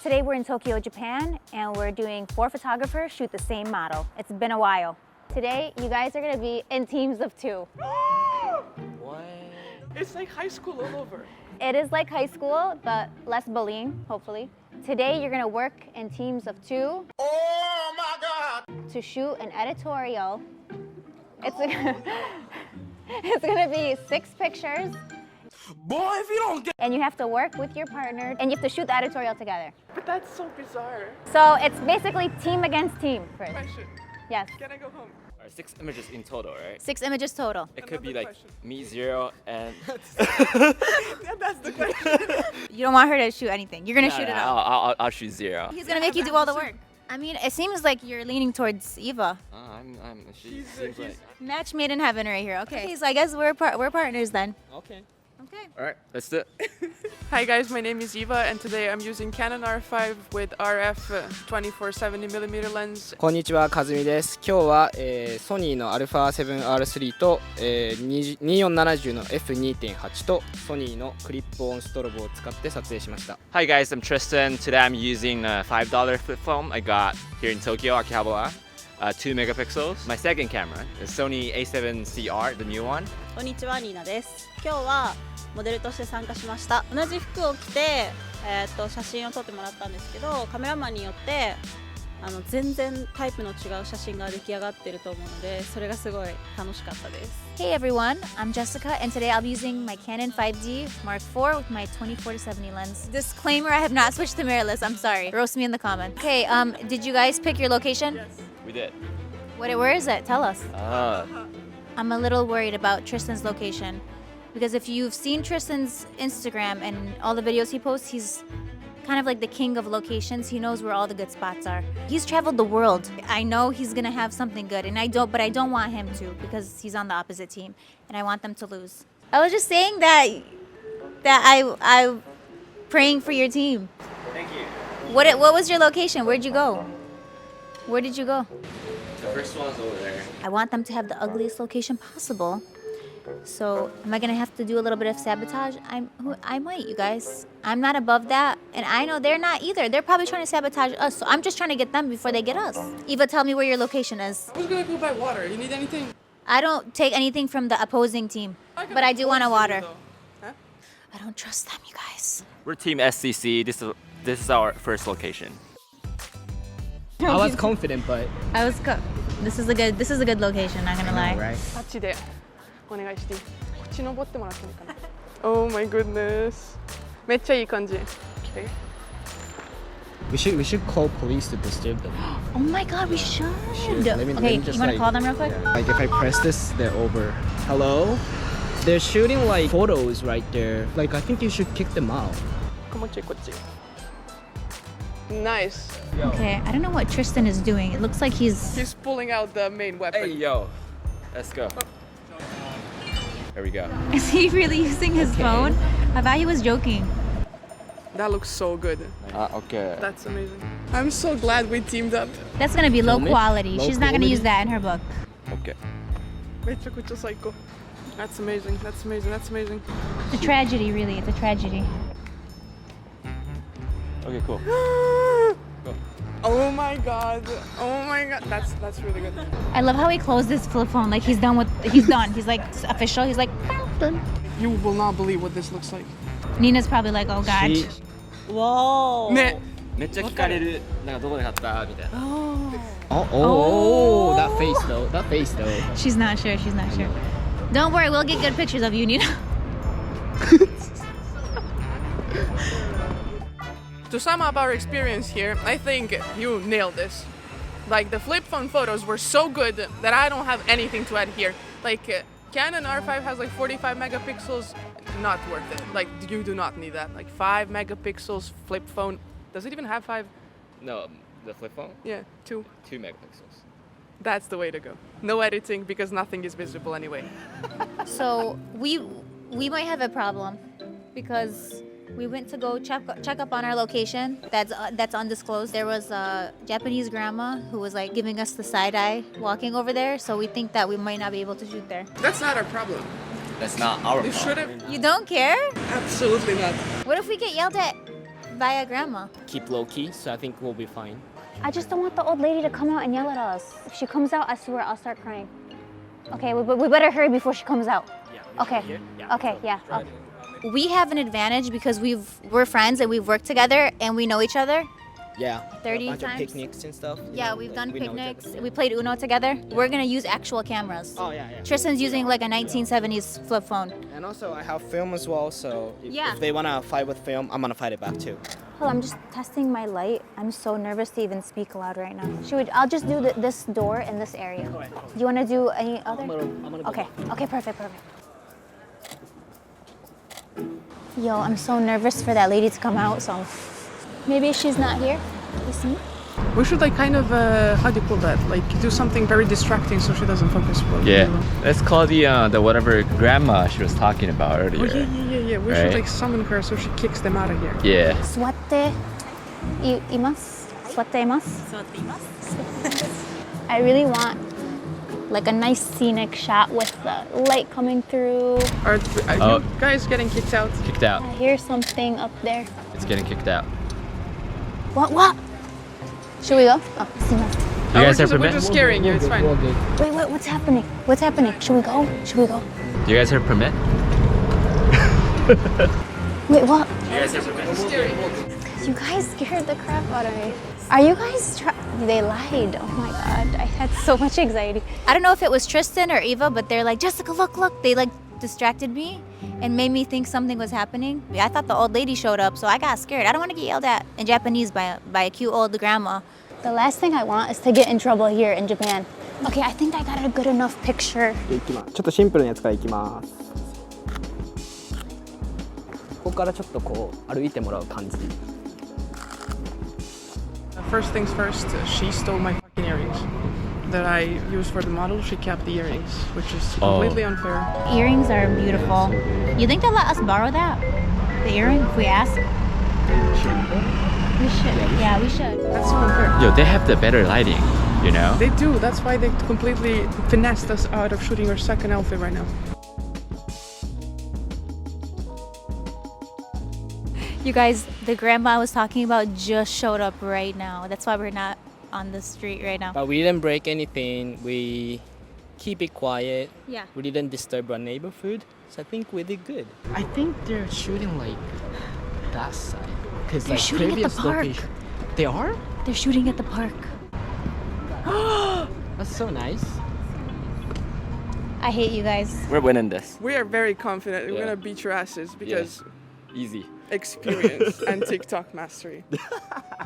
Today we're in Tokyo, Japan, and we're doing 4 photographers shoot the same model. It's been a while. Today, you guys are gonna be in teams of 2. What? It's like high school all over. It is like high school, but less bullying, hopefully. Today, you're gonna work in teams of 2. Oh my God! To shoot an editorial. It's gonna be 6 pictures. Boy, if you don't get... And you have to work with your partner, and you have to shoot the editorial together. But that's so bizarre. So it's basically team against team first. Question. Yes. Can I go home? Alright, 6 images in total, right? 6 images total. It could be Another like question. me 0 and Yeah, that's the question. You don't want her to shoot anything. You're gonna shoot it all. I'll shoot 0. He's gonna make you do all the work. I mean, it seems like you're leaning towards Eva. She seems like... Match made in heaven right here. Okay, so I guess we're partners then. Okay. Okay. Alright, let's do it. Hi guys, my name is Eva, and today I'm using Canon R5 with RF 24-70mm lens. こんにちは、かずみです。今日は、ソニーの α7R3 と、2470の F2.8 とソニーのクリップオンストロボを使って撮影しました。 Hi guys, I'm Tristan. Today I'm using a $5 flip phone I got here in Tokyo, Akihabara. 2 megapixels. My second camera is Sony A7CR, the new one. こんにちは、ニーナです。今日はモデルとして参加しました。同じ服を着て、写真を撮ってもらったんですけど、カメラマンによって全然タイプの違う写真が出来上がってると思うので、それがすごい楽しかったです。Hey everyone, I'm Jessica, and today I'll be using my Canon 5D Mark IV with my 24-70 lens. Disclaimer: I have not switched to mirrorless. I'm sorry. Roast me in the comments. Okay, did you guys pick your location? Yes. We did. Where is it? Tell us. Ah. I'm a little worried about Tristan's location because if you've seen Tristan's Instagram and all the videos he posts, he's kind of like the king of locations. He knows where all the good spots are. He's traveled the world. I know he's gonna have something good, and I don't want him to because he's on the opposite team, and I want them to lose. I was just saying that I'm praying for your team. Thank you. What was your location? Where'd you go? Where did you go? The first one's over there. I want them to have the ugliest location possible. So am I gonna have to do a little bit of sabotage? I might, you guys. I'm not above that, and I know they're not either. They're probably trying to sabotage us, so I'm just trying to get them before they get us. Eva, tell me where your location is. I was gonna go buy water. You need anything? I don't take anything from the opposing team, but I do want a water. I don't trust them, you guys. We're Team SCC. This is our first location. I was confident, but This is a good location. Not gonna lie. right? あっちでお願いしていい？こっち登ってもらってもいいかな。Oh my goodness. めっちゃいい感じ。Okay. We should call police to disturb them. Oh my God, we should. Let me Okay, just you wanna like- call them real quick? Like if I press this, they're over. Hello? They're shooting like photos right there. Like I think you should kick them out. こっちこっち。Nice. Okay, I don't know what Tristan is doing. It looks like he's. He's pulling out the main weapon. Hey yo, let's go. There we go. Is he really using his phone? I thought he was joking. That looks so good. Okay. That's amazing. I'm so glad we teamed up. That's gonna be low Film it? quality. Low She's not gonna quality? use that in her book. Okay. めちゃくちゃ最高。That's amazing. That's amazing. That's amazing. It's a tragedy, really. It's a tragedy. Okay, cool. Oh my god. Oh my god. That's really good. I love how he closed his flip phone. Like he's done. He's like it's official. He's like done. You will not believe what this looks like. Nina's probably like, oh God. She- わー。ね。めっちゃ聞かれる。なんかどこで買ったみたいな。Oh, that face though. That face though. She's not sure. She's not sure. Don't worry. We'll get good pictures of you, Nina. To sum up our experience here, I think you nailed this. Like the flip phone photos were so good that I don't have anything to add here. Like Canon R5 has like 45 megapixels, not worth it. Like you do not need that. Like 5 megapixels flip phone. Does it even have 5? No, the flip phone? Yeah, 2. 2 megapixels. That's the way to go. No editing because nothing is visible anyway. So we might have a problem because we went to go check up on our location that's undisclosed. There was a Japanese grandma who was like giving us the side eye walking over there, so we think that we might not be able to shoot there. That's not our problem. That's not our They should problem. have. You don't care? Absolutely not. What if we get yelled at via grandma. keep low key, so I think we'll be fine. I just don't want the old lady to come out and yell at us. If she comes out, I swear I'll start crying. Okay, we better hurry before she comes out. Okay. Okay, yeah. We have an advantage because we're friends and we've worked together and we know each other. Yeah. 30 a bunch times? of picnics and stuff. Yeah, we've done we know each picnics. other. We played Uno together. We're gonna use actual cameras. Oh yeah. Tristan's using like a 1970s flip phone. And also I have film as well, so Yeah. if they wanna fight with film, I'm gonna fight it back too. Hold on, I'm just testing my light. I'm so nervous to even speak loud right now. I'll just do this door in this area. Do you want to do any other? I'm gonna go Okay. Okay, perfect. Yo, I'm so nervous for that lady to come out, so maybe she's not here. You see? We should like kind of how do you call that? Like do something very distracting so she doesn't focus. Yeah. Let's call the whatever grandma she was talking about Oh, earlier. yeah. We Right? should like summon her so she kicks them out of here. Yeah. 座っています座っています I really want like a nice scenic shot with the light coming through. Are Oh. you guys getting kicked out? Kicked out. I hear something up there. It's getting kicked out. What? Should we go? Oh, すいません You guys have we're permit? just scaring you. It's fine. Wait, what's happening? What's happening? Should we go? Do you guys have permit? Wait, what? You guys have permit? You guys scared the crap out of me. Are you guys They lied. Oh my god. I had so much anxiety. I don't know if it was Tristan or Eva, but they're like, Jessica, look. They like distracted me and made me think something was happening. I thought the old lady showed up, so I got scared. I don't want to get yelled at in Japanese by a cute old grandma. The last thing I want is to get in trouble here in Japan. Okay, I think I got a good enough picture. ちょっとシンプルなやつからいきます。ここからちょっとこう歩いてもらう感じ。First things first, she stole my fucking earrings that I used for the model. She kept the earrings, which is completely unfair. Earrings are beautiful. You think they'll let us borrow that? The earring, if we ask? We should. Yeah, we should. That's so unfair. Yo, they have the better lighting, you know? They do. That's why they completely finessed us out of shooting our second outfit right now. You guys, the grandma I was talking about just showed up right now. That's why we're not on the street right now. But we didn't break anything. We keep it quiet. Yeah. We didn't disturb our neighborhood. So I think we did good. I think they're shooting like that side. Cause They're like shooting at the previous park. location. They are? They're shooting at the park. That's so nice. I hate you guys. We're winning this. We are very confident we're Yeah. gonna beat your asses because Easy. experience and TikTok mastery.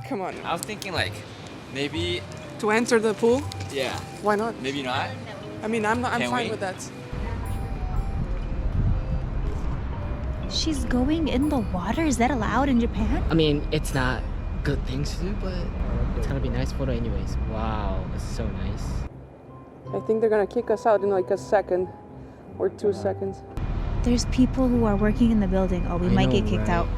Come on. I was thinking like maybe To enter the pool? yeah, Why not? maybe not. I mean, I'm Can fine we? with that. She's going in the water. Is that allowed in Japan? I mean, it's not good things to do, but it's gonna be nice photo anyways. Wow, that's so nice. I think they're gonna kick us out in like a second or 2 seconds. There's people who are working in the building. Oh, we I might know, get kicked right? out.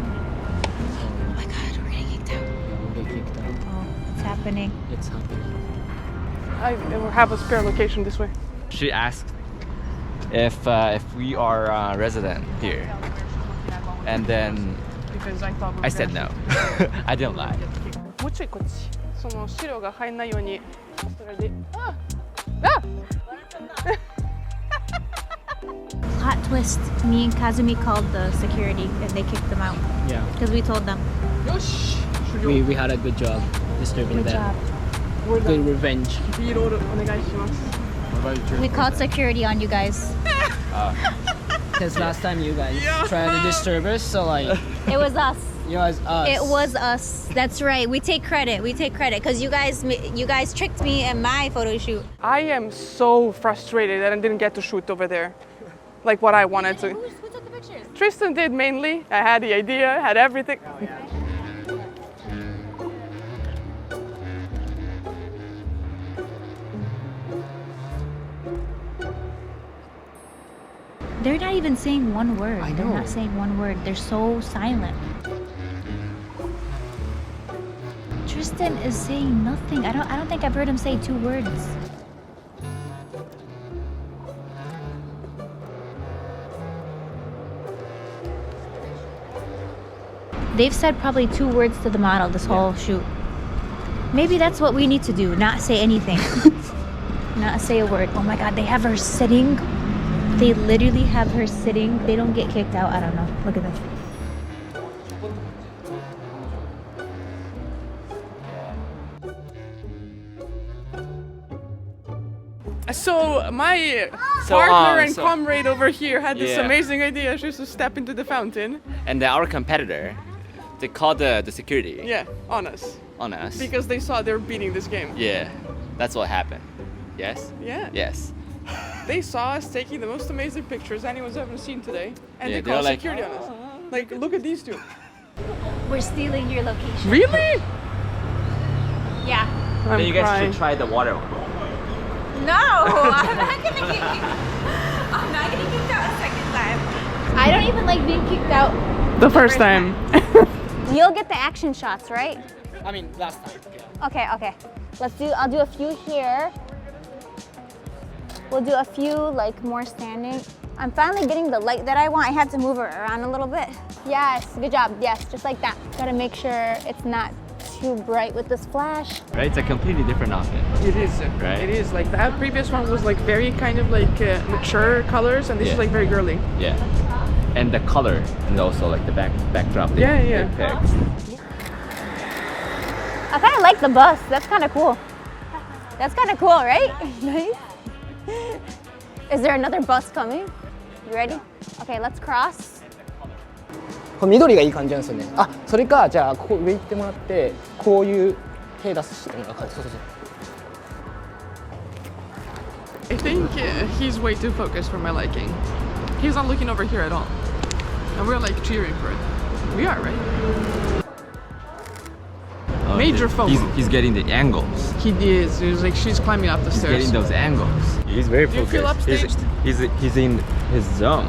Oh my god, we're getting kicked out. We'll get kicked out. Oh, it's happening. It's happening. I have a spare location this way. She asked if we are resident here, and then Because I thought we were I said gonna- no. I didn't lie. もうちょいこっち。その白が入んないように。それで。あ。 Plot twist. Me and Kazumi called the security and they kicked them out Yeah. because we told them. よし。 We had a good job disturbing Good them. job. Good revenge. B ロールお願いします。 We called security on you guys. Because last time you guys tried to disturb us, so like, It was us. you guys us. It was us. That's right. We take credit. Because you guys tricked me in my photo shoot. I am so frustrated that I didn't get to shoot over there, like what I wanted to. Who took the pictures? Tristan did mainly. I had the idea, had everything. They're not even saying one word. I They're know. not saying one word. They're so silent. Tristan is saying nothing. I don't think I've heard him say 2 words. They've said probably 2 words to the model this whole shoot. Maybe that's what we need to do, not say anything. Not say a word. Oh my god, they have her sitting. They literally have her sitting. They don't get kicked out. I don't know. Look at this. So my So, partner and so- comrade over here had this Yeah. amazing idea just to step into the fountain. And then our competitor, they called the security Yeah, on us. on us. Because they saw they were beating this game. Yeah, that's what happened. Yes? Yeah. Yes. They saw us taking the most amazing pictures anyone's ever seen today. And Yeah, they they were called like, security on us. Like, look at these two. We're stealing your location. Really? Yeah. I'm Then you guys crying. should try the water one. No, I'm not gonna get kicked out a second time. I don't even like being kicked out. The first time. You'll get the action shots, right? I mean, last time. Okay, okay. I'll do a few here. We'll do a few like more standing. I'm finally getting the light that I want. I had to move it around a little bit. Yes, good job. Yes, just like that. Gotta make sure it's not too bright with this flash. Right? It's a completely different outfit. It is. Right. It is. Like that previous one was like very kind of like mature colors, and this Yeah. is like very girly. Yeah. And the color, and also like the backdrop. They, Yeah, yeah. they picked. I kind of like the bus. That's kind of cool. That's kind of cool, right? Nice. Is there another bus coming? You ready? Okay, let's cross. これ緑がいい感じなんですよね。あ、それかじゃあここ上行ってもらってこういう手出す人がそうそうそう。I think he's way too focused for my liking. He's not looking over here at all. And we're like cheering for it. We are, right? Oh, Major he's- FOMO. He's getting the angles. He is. He's like, she's climbing up the He's stairs. getting those angles. He's very Do you feel focused. upstaged? He's in his zone.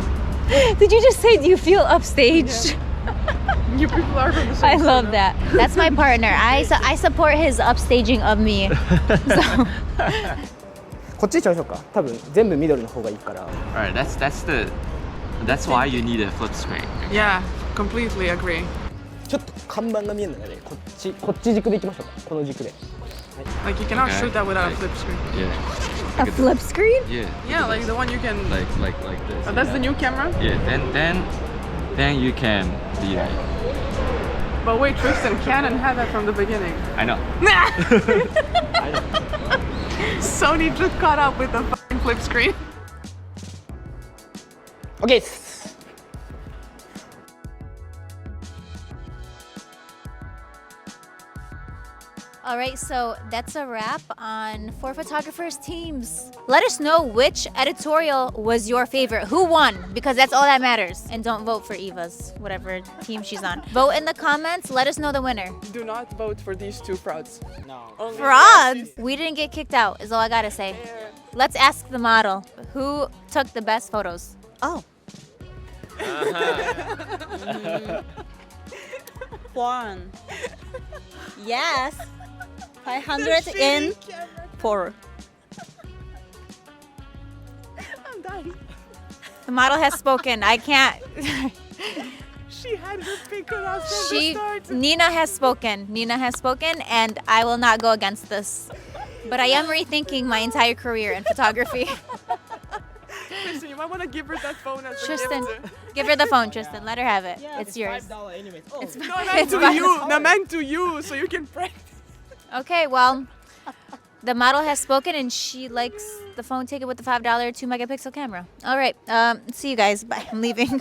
Did you just say, do you feel upstaged? You people are from the same I love school. that. That's my partner. I support his upstaging of me. So, こっち行っちゃいましょうか。多分全部緑の方がいいから。 Alright, that's why you need a flip screen. Yeah, completely agree. ちょっと看板が見えるのでこっち軸で行きましょうか。この軸で。 Like you cannot Okay. shoot that without a Like- flip screen. Yeah. a flip screen? Yeah. Yeah, like the one you can. like this. Oh, that's yeah. the new camera. Yeah. Then you can be like. But wait, Tristan, Canon had that from the beginning. I know. Sony just caught up with the fucking flip screen. OK です。 All right, so that's a wrap on 4 photographers teams. Let us know which editorial was your favorite. Who won? Because that's all that matters. And don't vote for Eva's, whatever team she's on. Vote in the comments. Let us know the winner. Do not vote for these two frauds. No. Only Frauds! We didn't get kicked out, is all I gotta say. Let's ask the model who took the best photos. Oh. One. Yes. 500 in 4. I'm dying. The model has spoken. I can't. She had her finger out from the start. Nina has spoken. Nina has spoken, and I will not go against this. But I am rethinking my entire career in photography. Listen, you might want to give her that phone as a Tristan, gift. give her the phone, Tristan. Let her have it. It's yours. anyways. Oh. It's No, I meant to fine. you. No, meant to you, so you can practice. Okay, well, the model has spoken, and she likes the phone taken with the $5 2-megapixel camera. All right, see you guys. Bye. I'm leaving.